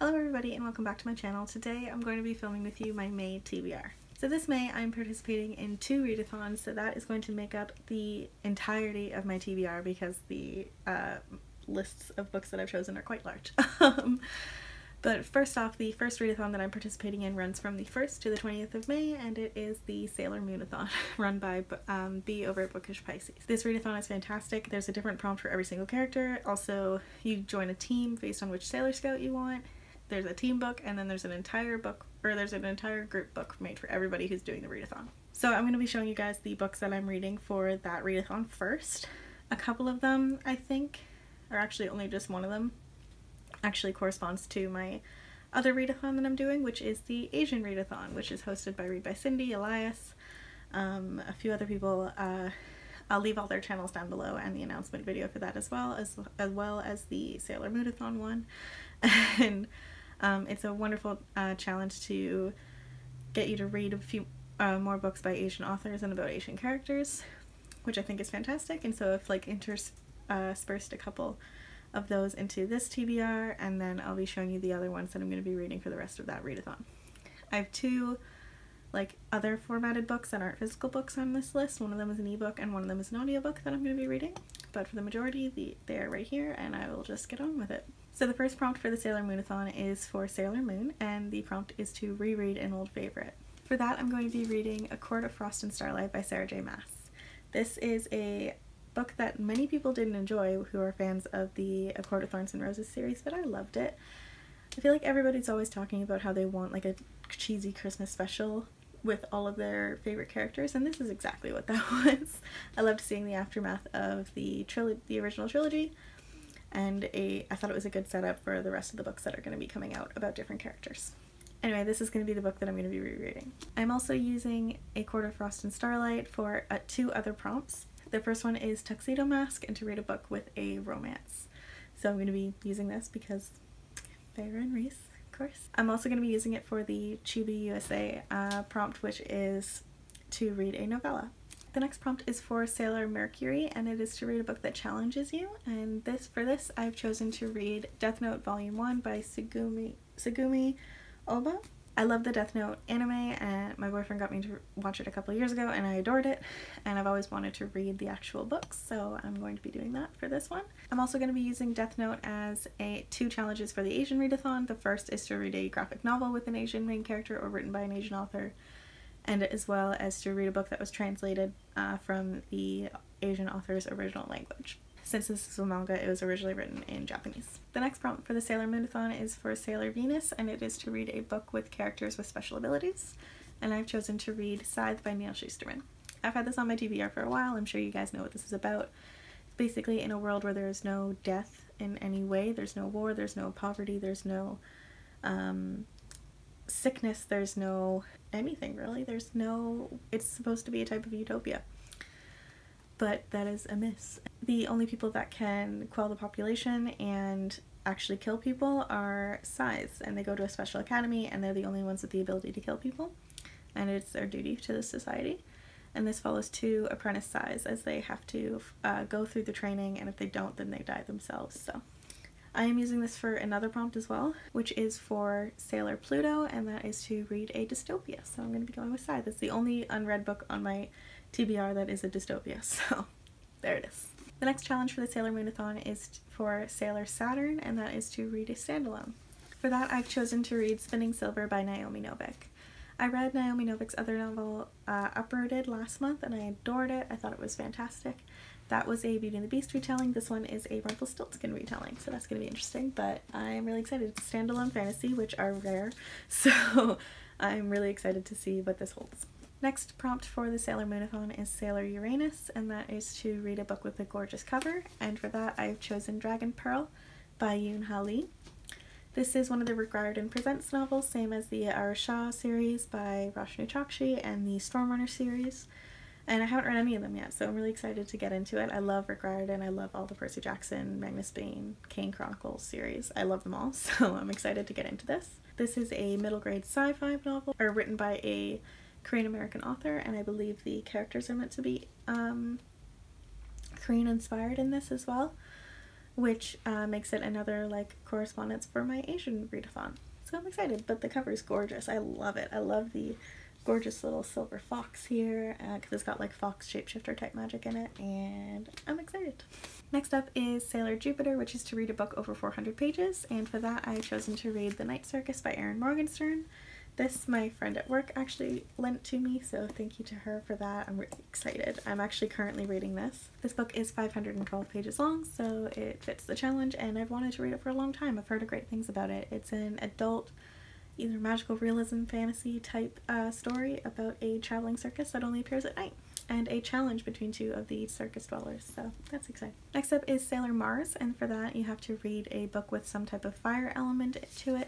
Hello everybody and welcome back to my channel. Today I'm going to be filming with you my May TBR. So this May I'm participating in 2 readathons, so that is going to make up the entirety of my TBR because the lists of books that I've chosen are quite large. But first off, the first readathon that I'm participating in runs from the 1st to the 20th of May, and it is the Sailor-Moon-A-Thon run by B over at Bookish Pisces. This readathon is fantastic. There's a different prompt for every single character. Also, you join a team based on which Sailor Scout you want. There's a team book, and then there's an entire book, or there's an entire group book made for everybody who's doing the readathon. So I'm going to be showing you guys the books that I'm reading for that readathon first. A couple of them, I think, or actually only just one of them, actually corresponds to my other readathon that I'm doing, which is the Asian Read-A-Thon, which is hosted by Read by Cindy, Elias, a few other people. I'll leave all their channels down below and the announcement video for that as well as the Sailor-Moon-A-Thon one. And it's a wonderful challenge to get you to read a few more books by Asian authors and about Asian characters, which I think is fantastic. And so I've like interspersed a couple of those into this TBR, and then I'll be showing you the other ones that I'm going to be reading for the rest of that readathon. I have 2 like other formatted books that aren't physical books on this list. One of them is an ebook and one of them is an audiobook that I'm going to be reading, but for the majority they are right here and I will just get on with it. So the first prompt for the Sailor-Moon-A-Thon is for Sailor Moon, and the prompt is to reread an old favorite. For that I'm going to be reading A Court of Frost and Starlight by Sarah J. Maas. This is a book that many people didn't enjoy who are fans of the A Court of Thorns and Roses series, but I loved it. I feel like everybody's always talking about how they want like a cheesy Christmas special with all of their favorite characters, and this is exactly what that was. I loved seeing the aftermath of the original trilogy, and I thought it was a good setup for the rest of the books that are going to be coming out about different characters. Anyway, this is going to be the book that I'm going to be rereading. I'm also using A Court of Frost and Starlight for 2 other prompts. The first one is Tuxedo Mask, and to read a book with a romance. So I'm going to be using this because Farrah and Reese, of course. I'm also going to be using it for the Chibi USA prompt, which is to read a novella. The next prompt is for Sailor Mercury, and it is to read a book that challenges you. And for this I've chosen to read Death Note Volume 1 by Tsugumi Oba. I love the Death Note anime, and my boyfriend got me to watch it a couple of years ago and I adored it, and I've always wanted to read the actual books, so I'm going to be doing that for this one. I'm also going to be using Death Note as 2 challenges for the Asian Read-A-Thon. The first is to read a graphic novel with an Asian main character or written by an Asian author, and as well as to read a book that was translated from the Asian author's original language. Since this is a manga, it was originally written in Japanese. The next prompt for the Sailor-Moon-A-Thon is for Sailor Venus, and it is to read a book with characters with special abilities, and I've chosen to read Scythe by Neil Shusterman. I've had this on my TBR for a while. I'm sure you guys know what this is about. Basically, in a world where there is no death in any way, there's no war, there's no poverty, there's no sickness, there's no anything really. It's supposed to be a type of utopia, but that is a miss. The only people that can quell the population and actually kill people are scythes, and they go to a special academy and they're the only ones with the ability to kill people, and it's their duty to the society. And this follows 2 apprentice scythes as they have to go through the training, and if they don't then they die themselves. So I am using this for another prompt as well, which is for Sailor Pluto, and that is to read a dystopia. So I'm going to be going with Scythe. It's the only unread book on my TBR that is a dystopia, so there it is. The next challenge for the Sailor-Moon-A-Thon is for Sailor Saturn, and that is to read a standalone. For that I've chosen to read Spinning Silver by Naomi Novik. I read Naomi Novik's other novel, Uprooted, last month, and I adored it. I thought it was fantastic. That was a Beauty and the Beast retelling. This one is a Rumpelstiltskin retelling, so that's going to be interesting, but I'm really excited. It's standalone fantasy, which are rare, so I'm really excited to see what this holds. Next prompt for the Sailor-Moon-A-Thon is Sailor Uranus, and that is to read a book with a gorgeous cover, and for that I've chosen Dragon Pearl by Yoon-Ha Lee. This is one of the Riordan Presents novels, same as the Arasha series by Roshni Chokshi and the Stormrunner series, and I haven't read any of them yet, so I'm really excited to get into it. I love Rick Riordan, I love all the Percy Jackson, Magnus Bane, Kane Chronicles series. I love them all, so I'm excited to get into this. This is a middle grade sci-fi novel, written by a Korean American author, and I believe the characters are meant to be Korean inspired in this as well. which makes it another like correspondence for my Asian readathon. So I'm excited, but the cover is gorgeous. I love it. I love the gorgeous little silver fox here because it's got like fox shapeshifter type magic in it, and I'm excited. Next up is Sailor Jupiter, which is to read a book over 400 pages, and for that I've chosen to read The Night Circus by Erin Morgenstern. This my friend at work actually lent to me, so thank you to her for that. I'm really excited. I'm actually currently reading this. This book is 512 pages long, so it fits the challenge, and I've wanted to read it for a long time. I've heard great things about it. It's an adult, either magical realism fantasy type story about a traveling circus that only appears at night, and a challenge between two of the circus dwellers, so that's exciting. Next up is Sailor Mars, and for that you have to read a book with some type of fire element to it.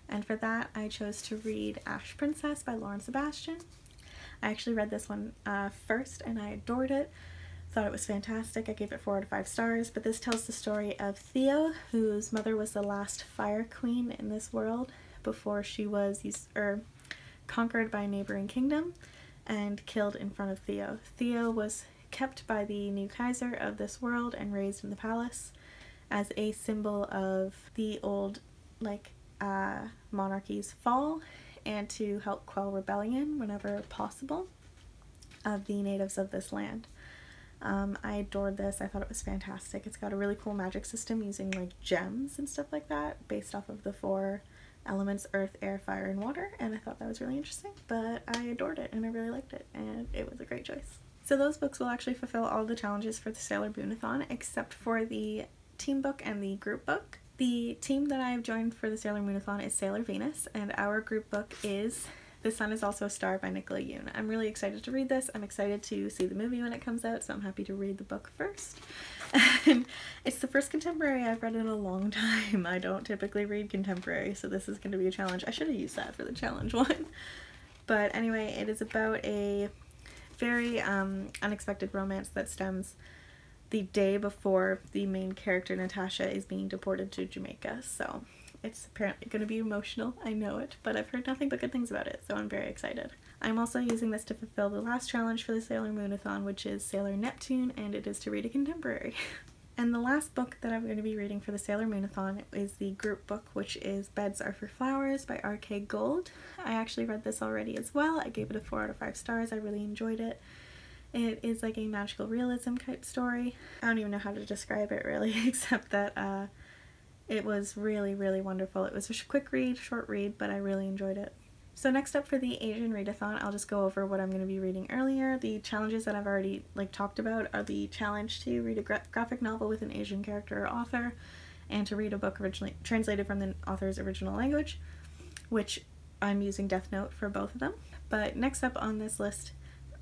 And for that, I chose to read Ash Princess by Lauren Sebastian. I actually read this one first, and I adored it. Thought it was fantastic. I gave it 4 out of 5 stars, but this tells the story of Theo, whose mother was the last fire queen in this world before she was conquered by a neighboring kingdom and killed in front of Theo. Theo was kept by the new Kaiser of this world and raised in the palace as a symbol of the old, monarchy's fall, and to help quell rebellion whenever possible of the natives of this land. I adored this. I thought it was fantastic. It's got a really cool magic system using like gems and stuff like that based off of the 4 elements: earth, air, fire, and water, and I thought that was really interesting, but I adored it and I really liked it, and it was a great choice. So those books will actually fulfill all the challenges for the Sailor-Moon-A-Thon except for the team book and the group book. The team that I've joined for the Sailor-Moon-A-Thon is Sailor Venus, and our group book is The Sun is Also a Star by Nicola Yoon. I'm really excited to read this. I'm excited to see the movie when it comes out, so I'm happy to read the book first. And it's the first contemporary I've read in a long time. I don't typically read contemporary, so this is going to be a challenge. I should have used that for the challenge one. But anyway, it is about a very unexpected romance that stems the day before the main character Natasha is being deported to Jamaica, so it's apparently going to be emotional. I know it, but I've heard nothing but good things about it, so I'm very excited. I'm also using this to fulfill the last challenge for the Sailor-Moon-A-Thon, which is Sailor Neptune, and it is to read a contemporary. And the last book that I'm going to be reading for the Sailor-Moon-A-Thon is the group book, which is Beds Are for Flowers by R.K. Gold. I actually read this already as well. I gave it a 4 out of 5 stars. I really enjoyed it. It is like a magical realism type story. I don't even know how to describe it really, except that it was really, really wonderful. It was a quick read, short read, but I really enjoyed it. So next up for the Asian readathon, I'll just go over what I'm going to be reading earlier. The challenges that I've already talked about are the challenge to read a graphic novel with an Asian character or author, and to read a book originally translated from the author's original language, which I'm using Death Note for both of them. But next up on this list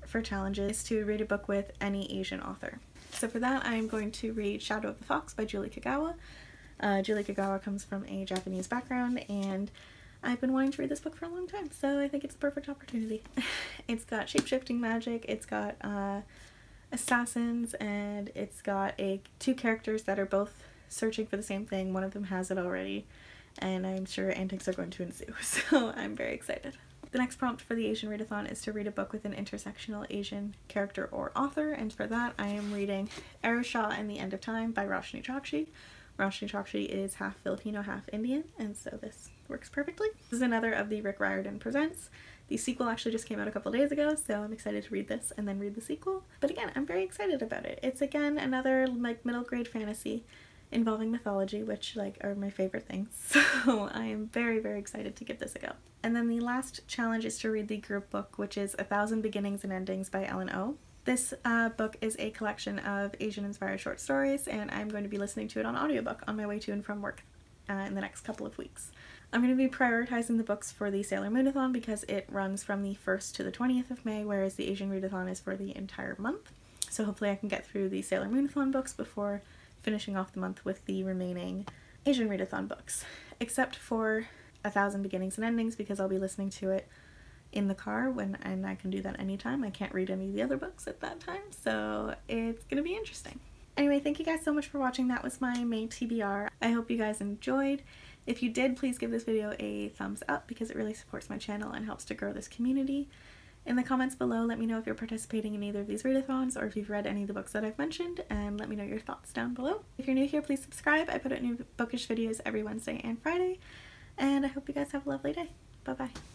for challenges is to read a book with any Asian author. So for that, I'm going to read Shadow of the Fox by Julie Kagawa. Julie Kagawa comes from a Japanese background, and I've been wanting to read this book for a long time, so I think it's a perfect opportunity. It's got shape-shifting magic, it's got assassins, and it's got 2 characters that are both searching for the same thing. One of them has it already, and I'm sure antics are going to ensue, so I'm very excited. The next prompt for the Asian readathon is to read a book with an intersectional Asian character or author, and for that I am reading Arusha and the End of Time by Roshni Chokshi. Roshni Chokshi is half Filipino, half Indian, and so this works perfectly. This is another of the Rick Riordan Presents. The sequel actually just came out a couple days ago, so I'm excited to read this and then read the sequel. But again, I'm very excited about it. It's again another middle grade fantasy involving mythology, which are my favorite things, so I am very, very excited to give this a go. And then the last challenge is to read the group book, which is 1,000 Beginnings and Endings by Ellen O. This book is a collection of Asian-inspired short stories, and I'm going to be listening to it on audiobook on my way to and from work in the next couple of weeks. I'm going to be prioritizing the books for the Sailor-Moon-A-Thon because it runs from the 1st to the 20th of May, whereas the Asian readathon is for the entire month. So hopefully I can get through the Sailor-Moon-A-Thon books before finishing off the month with the remaining Asian readathon books, except for 1,000 Beginnings and Endings because I'll be listening to it in the car and I can do that anytime. I can't read any of the other books at that time, so it's gonna be interesting. Anyway, thank you guys so much for watching. That was my May TBR. I hope you guys enjoyed. If you did, please give this video a thumbs up because it really supports my channel and helps to grow this community. In the comments below, let me know if you're participating in either of these readathons or if you've read any of the books that I've mentioned, and let me know your thoughts down below. If you're new here, please subscribe. I put out new bookish videos every Wednesday and Friday, and I hope you guys have a lovely day. Bye bye.